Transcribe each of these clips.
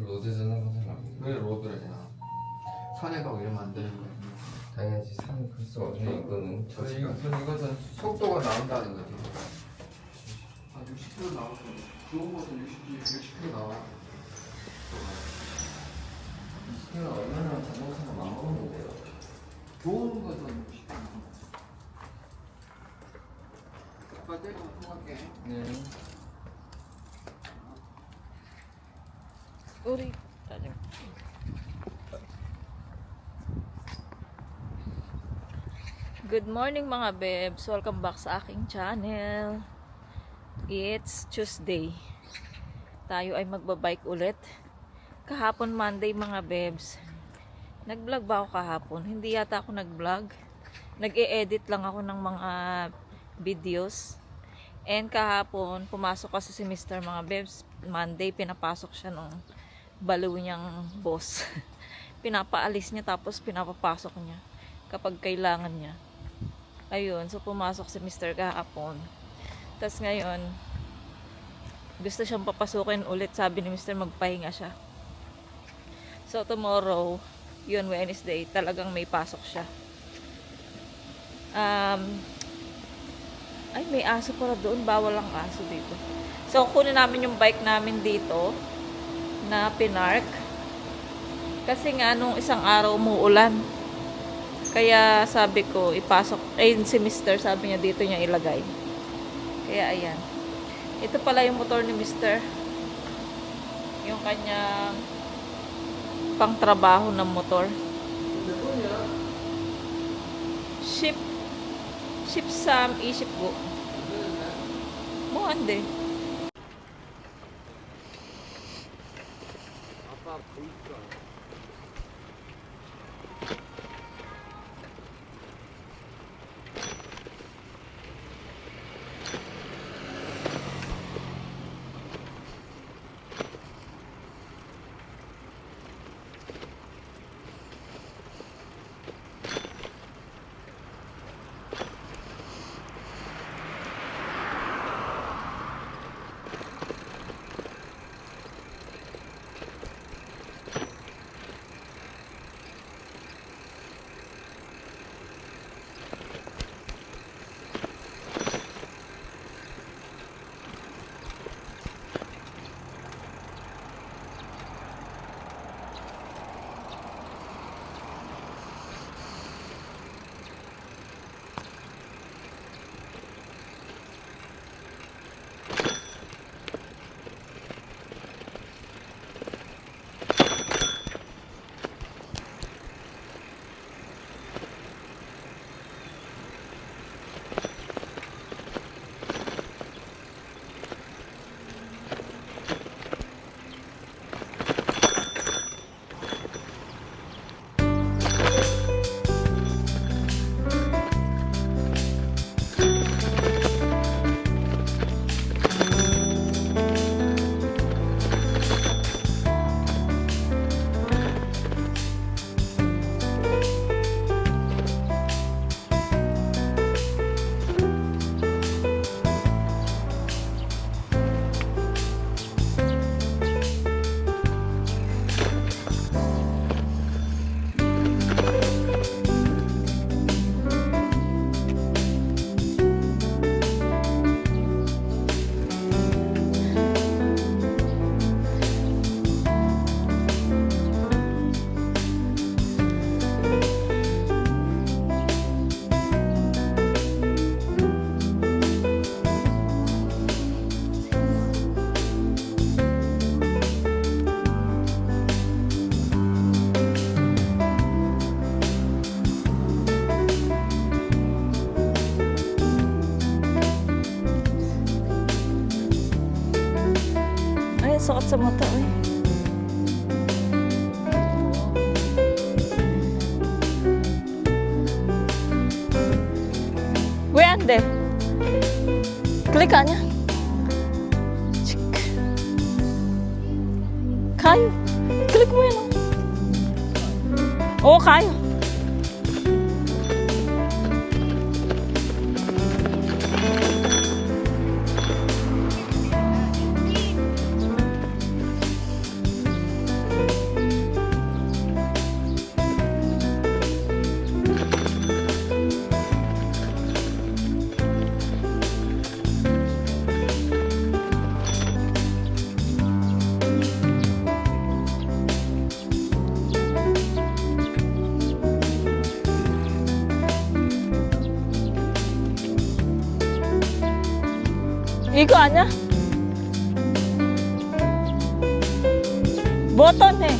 로드잖아 그 사람. 왜 로드래냐? 산에 가고 이러면 안 되는 거야. 당연히 산 클수 없네 이거는. 이것은 속도가 나온다는 거지. 60km 나오는 거. 좋은 것은 60km 나와. 20km 얼마나 자동차가 망먹는데요. 좋은 것은 60km 나와. 아빠 때리고 통할게. 네. 우리 짜증. Good morning mga bebs. Welcome back sa aking channel. It's Tuesday. Tayo ay magbabike ulit. Kahapon Monday mga bebs. Nag-vlog ba ako kahapon? Hindi yata ako nag-vlog. Nag-e-edit lang ako ng mga videos. And kahapon, pumasok kasi si Mr. mga bebs. Monday, pinapasok siya nung baliw niyang boss. Pinapaalis niya tapos pinapapasok niya kapag kailangan niya. Ayun, so pumasok si Mr. kahapon. Tapos ngayon, gusto siyang papasukin ulit. Sabi ni Mr. magpahinga siya. So tomorrow, yun Wednesday, talagang may pasok siya. Ay, may aso pala doon. Bawal ang aso dito. So kunin namin yung bike namin dito na pinark. Kasi nga nung isang araw umuulan. Kaya sabi ko ipasok, si Mr. sabi niya dito niya ilagay. Kaya ayan. Ito pala yung motor ni Mr. Yung kanyang pangtrabaho ng motor. Ship Sam isip ko. Muhande. 아빠 보일 줄 알아. Sukat sa mata eh. Where ande? Klik niya. Cik. Kayo. Klik mo yan. Oh, kayo. 이거 아니야? 버터네.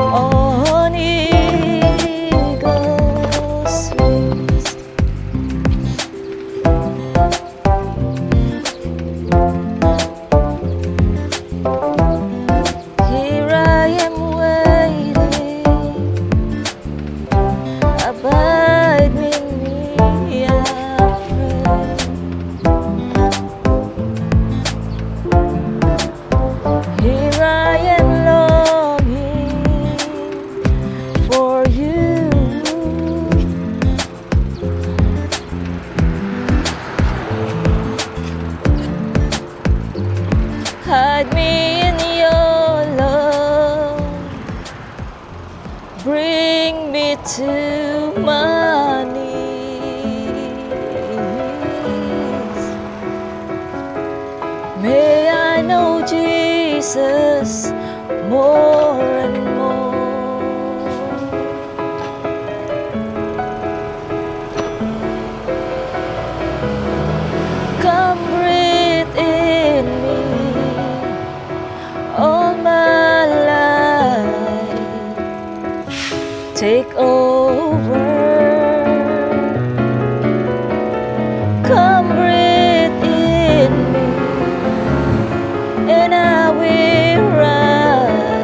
On eagle's wings, here I am waiting. Abide with me, I pray. Here I am longing for you. Hide me in your love. Bring me to my knees. May I know Jesus more and more. Come breathe in me all my life. Take over. Come breathe in me, and I will rise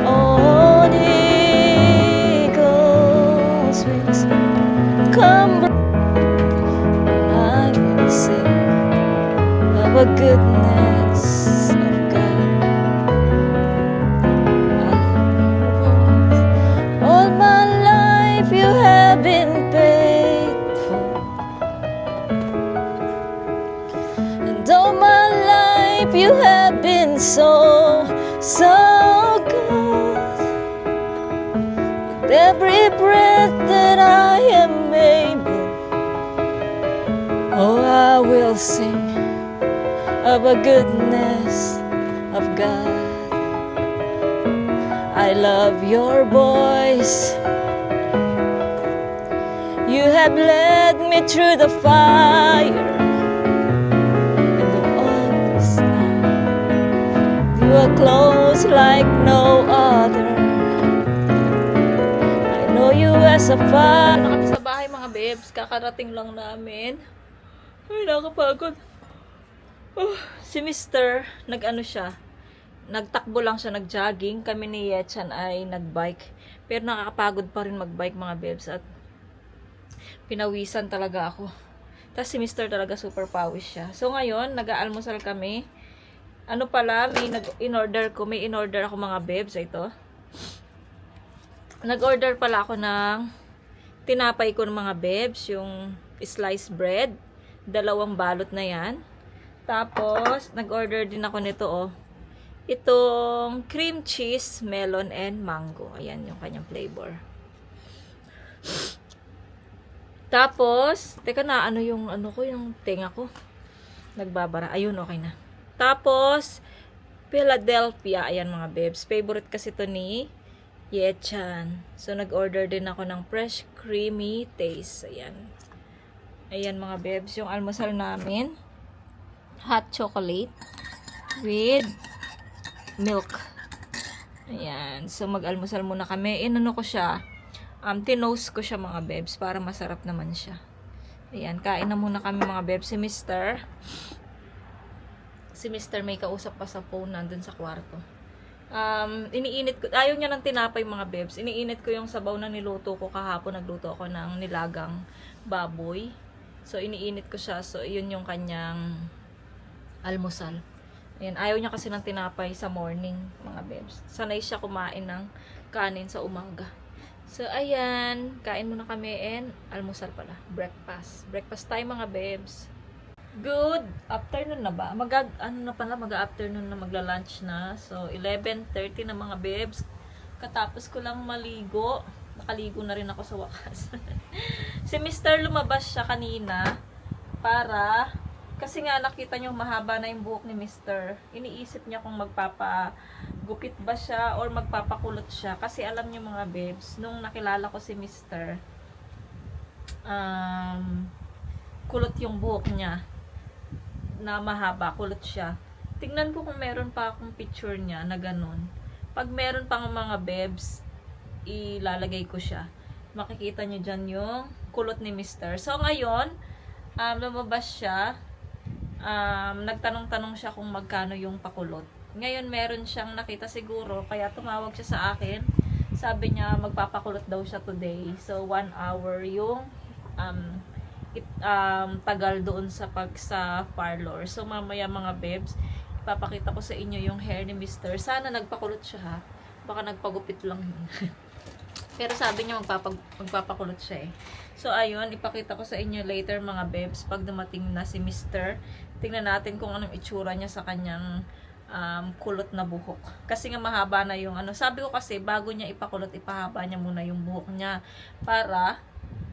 on eagle's wings. Come, and I will sing of the goodness of God. All my life you have been faithful, and all my life you have been so, so good. With every breath that I am able, oh, I will sing of the goodness of God. I love your voice. You have led me through the fire and the waters. You are close like no other. I know you as a father. Kami sa bahay mga babes, kakarating lang namin. Ay, nakapagod. Si Mr. nag-ano siya, nagtakbo lang siya, nag-jogging. Kami ni Yechan ay nag-bike. Pero nakakapagod pa rin mag-bike mga babes at pinawisan talaga ako. Tapos si Mr. talaga super pawis siya. So ngayon, nag-aalmusal kami. Ano pala, may in-order ako mga babes. Ito. Nag-order pala ako ng tinapay ko ng mga babes, yung sliced bread. 2 balot na yan. Tapos, nag-order din ako nito, oh. Itong cream cheese, melon, and mango. Ayan yung kanyang flavor. Tapos, teka na, ano yung tenga ko. Nagbabara. Ayun, okay na. Tapos, Philadelphia. Ayan mga babes. Favorite kasi to ni Yechan. So, nag-order din ako ng fresh creamy taste. Ayan. Ayan mga babes, yung almusal namin. hot chocolate with milk. Ayan. So, mag-almusal muna kami. Inano ko siya. Tinoast ko siya mga bebs para masarap naman siya. Ayan. Kain na muna kami mga bebs. Si Mr. may kausap pa sa phone nandun sa kwarto. Iniinit ko. Ayaw niya ng tinapay mga bebs. Iniinit ko yung sabaw na niluto ko kahapon. Nagluto ako ng nilagang baboy. So, iniinit ko siya. So, yun yung kanyang almusal. Ayan, ayaw niya kasi ng tinapay sa morning, mga bebs. Sanay siya kumain ng kanin sa umaga. So, ayan. Kain muna kami and almusal pala. Breakfast. Breakfast time, mga bebs. Good afternoon na ba? Mag-afternoon na, magla-lunch na. So, 11:30 na mga bebs. Katapos ko lang maligo. Nakaligo na rin ako sa wakas. Si Mr. lumabas siya kanina para... Kasi nga nakita nyo mahaba na yung buhok ni Mr. Iniisip niya kung magpapagupit ba siya or magpapakulot siya. Kasi alam niyo mga babes, nung nakilala ko si Mr. Kulot yung buhok niya. Na mahaba, kulot siya. Tingnan ko kung meron pa akong picture niya na ganun. Pag meron pang mga babes, ilalagay ko siya. Makikita nyo dyan yung kulot ni Mr. So ngayon, lumabas siya. Nagtanong-tanong siya kung magkano yung pakulot. Ngayon meron siyang nakita siguro, kaya tumawag siya sa akin. Sabi niya magpapakulot daw siya today. So 1 hour yung tagal doon sa parlor. So mamaya mga bebs, ipapakita ko sa inyo yung hair ni Mr. Sana nagpakulot siya ha. Baka nagpagupit lang yun. Pero sabi niya magpapakulot siya eh. So ayun, ipakita ko sa inyo later mga bebs pag dumating na si Mr. Tingnan natin kung anong itsura niya sa kanyang kulot na buhok. Kasi nga mahaba na yung ano. Sabi ko kasi bago niya ipakulot, ipahaba niya muna yung buhok niya para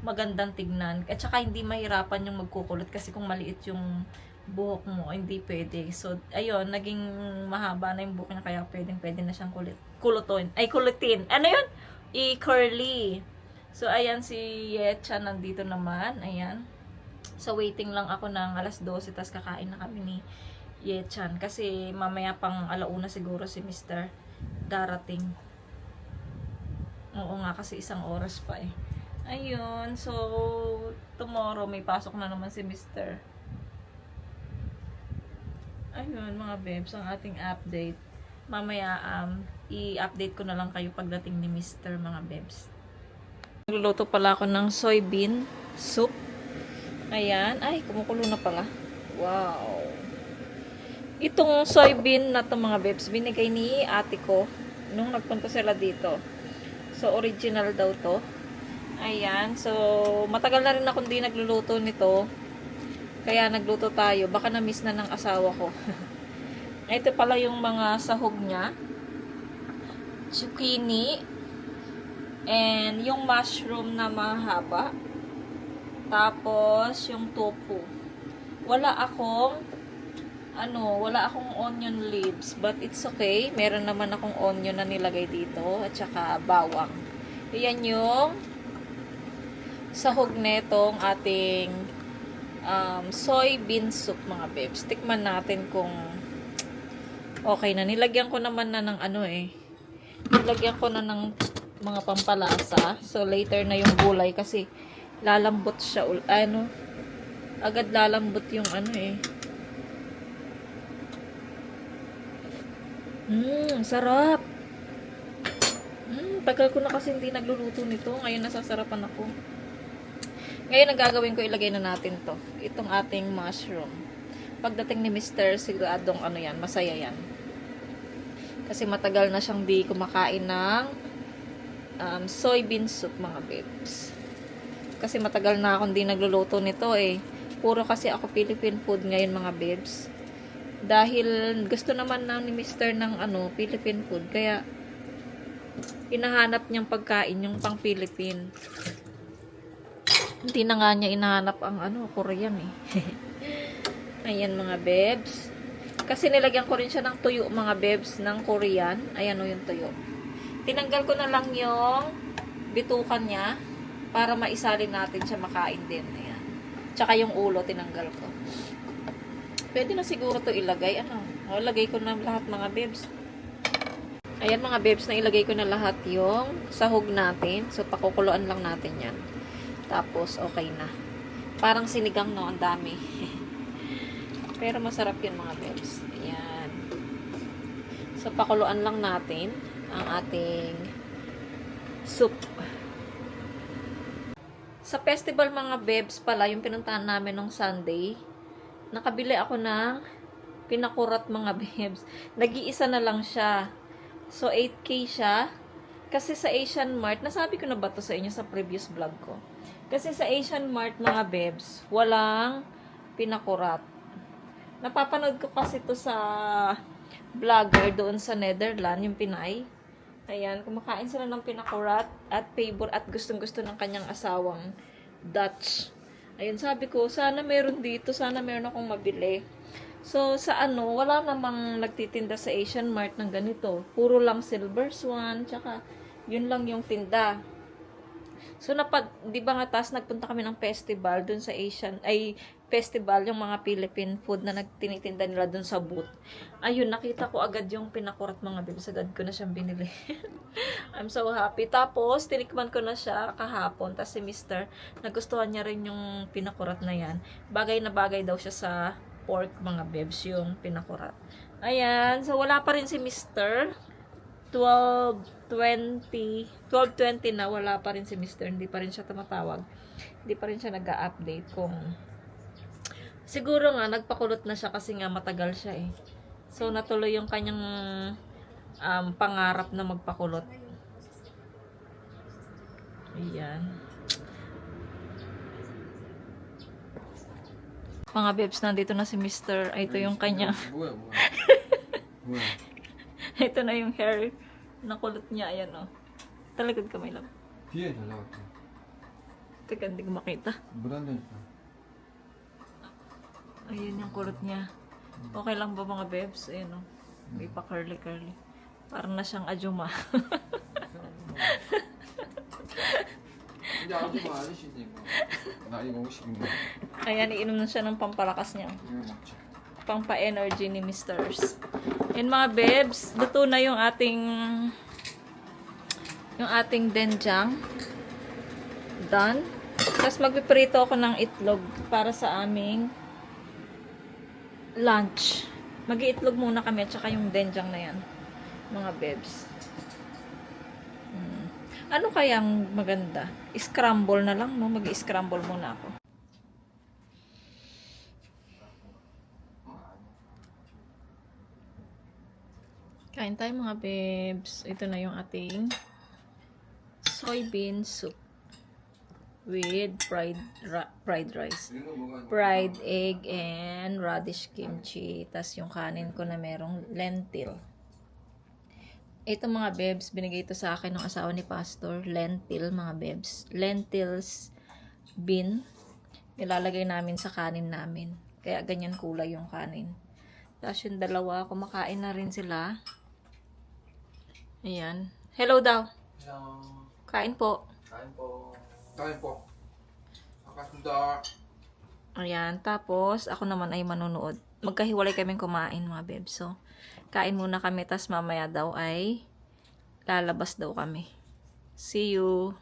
magandang tignan. At saka hindi mahirapan yung magkukulot kasi kung maliit yung buhok mo, hindi pwede. So ayun, naging mahaba na yung buhok niya kaya pwede na siyang kulutin. Ano yun? I-curly. So, ayan si Yecha nandito naman. Ayan. So, waiting lang ako ng alas 12. Tapos kakain na kami ni Yechan. Kasi mamaya pang alauna siguro si Mr. darating. Oo nga, kasi 1 oras pa eh. Ayun. So, tomorrow may pasok na naman si Mr. Ayun mga bebs, ang ating update. Mamaya, i-update ko na lang kayo pagdating ni Mr. mga bebs. Nagluluto pala ako ng soybean soup. Ayan. Ay, kumukulo na pala. Wow. Itong soybean na to mga bebs, binigay ni ate ko nung nagpunta sila dito. So, original daw to. Ayan. So, matagal na rin ako hindi nagluluto nito. Kaya nagluto tayo. Baka na-miss na ng asawa ko. Ito pala yung mga sahog niya. Zucchini. And yung mushroom na mahaba. Tapos yung tofu. Wala akong onion leaves, but it's okay. Meron naman akong onion na nilagay dito at saka bawang. Ayan yung sahog netong ating soybean soup mga bebs. Tikman natin kung okay na. Nilagyan ko naman na ng nilagyan ko na ng mga pampalasa. So, later na yung gulay kasi lalambot siya. Agad lalambot yung sarap. Tagal ko na kasi hindi nagluluto nito. Ngayon nasasarapan ako. Ngayon, ang gagawin ko, ilagay na natin to. Itong ating mushroom. Pagdating ni Mr. siguradong masaya yan. Kasi matagal na siyang di kumakain ng soybean soup mga babes. Kasi matagal na akong di nagluluto nito eh. Puro kasi ako Philippine food ngayon mga babes. Dahil gusto naman na ni Mr. ng Philippine food. Kaya hinahanap niyang pagkain yung pang Philippine. Hindi na nga niya inahanap ang Korean eh. Ayan mga babes. Kasi nilagyan ko rin siya ng tuyo mga babes ng Korean. Ayan yung tuyo. Tinanggal ko na lang yung bitukan niya para maisalin natin siya makain din. Ayan. Tsaka yung ulo tinanggal ko. Pwede na siguro to ilagay. Ano? O, lagay ko na lahat mga bebs. Ayan mga bebs, na ilagay ko na lahat yung sahog natin. So, pakukuluan lang natin yan. Tapos, okay na. Parang sinigang, no? Ang dami. Pero masarap yun mga bebs. Ayan. So, pakuluan lang natin ang ating soup. Sa festival mga bebs pala, yung pinuntahan namin nung Sunday, nakabili ako ng pinakurat mga bebs. Nag-iisa na lang siya. So, 8K siya. Kasi sa Asian Mart, nasabi ko na ba to sa inyo sa previous vlog ko? Kasi sa Asian Mart mga bebs, walang pinakurat. Napapanood ko kasi to sa vlogger doon sa Netherlands, yung Pinay. Ayan, kumakain sila ng pinakurat at favor at gustong-gusto ng kanyang asawang Dutch. Ayun, sabi ko, sana meron dito, sana meron akong mabili. So, sa ano, wala namang nagtitinda sa Asian Mart ng ganito. Puro lang Silver Swan, tsaka yun lang yung tinda. So, di ba nga tas nagpunta kami ng festival dun sa festival, yung mga Philippine food na nagtinitinda nila dun sa booth. Ayun, nakita ko agad yung pinakurat mga bibs. Agad ko na siyang binili. I'm so happy. Tapos, tinikman ko na siya kahapon. Tapos si Mr. nagustuhan niya rin yung pinakurat na yan. Bagay na bagay daw siya sa pork mga bibs, yung pinakurat. Ayan. So, wala pa rin si Mr. 12:20 na, wala pa rin si Mr. Hindi pa rin siya tumatawag. Hindi pa rin siya nag-a-update kung siguro nga nagpakulot na siya kasi nga matagal siya eh. So natuloy yung kanyang pangarap na magpakulot. Ayan. Mga bebs, nandito na si Mr. Ay, ito yung kanya. Ito na yung hair na kulot niya. Ayan o. Talagad kamay lang. 뒤에 잘 나왔다. Teka, hindi ko makita. 물안돼 있다. Ayun yung kulot niya. Okay lang ba mga bebs? Ayun o. May pa curly-curly. Parang na siyang ajuma. 근데 아줌마 아저씨지 뭐. 나 이거 50인가? Ayan, iinom na siya ng pampalakas niya. 이거 먹자. Pampa-energy ni Misters. And mga bebs, luto na yung ating denjang. Done. Tapos magpiprito ako ng itlog para sa aming lunch. Mag-iitlog muna kami at saka yung denjang na yan. Mga bebs. Ano kayang maganda? Scramble na lang, no? Mag-scramble muna ako. Kain tayo mga bebs. Ito na yung ating soybean soup with fried rice, fried egg, and radish kimchi. Tas yung kanin ko na merong lentil. Ito mga bebs, binigay ito sa akin ng asawa ni Pastor. Lentil mga bebs. Lentils bean. Nilalagay namin sa kanin namin. Kaya ganyan kulay yung kanin. Tapos yung dalawa, kumakain na rin sila. Ayan. Hello daw. Hello. Kain po. Kain po. Kain po. Makasunda. Ayan. Tapos, ako naman ay manunood. Magkahiwalay kaming kumain mga bebs. So, kain muna kami. Tapos mamaya daw ay lalabas daw kami. See you.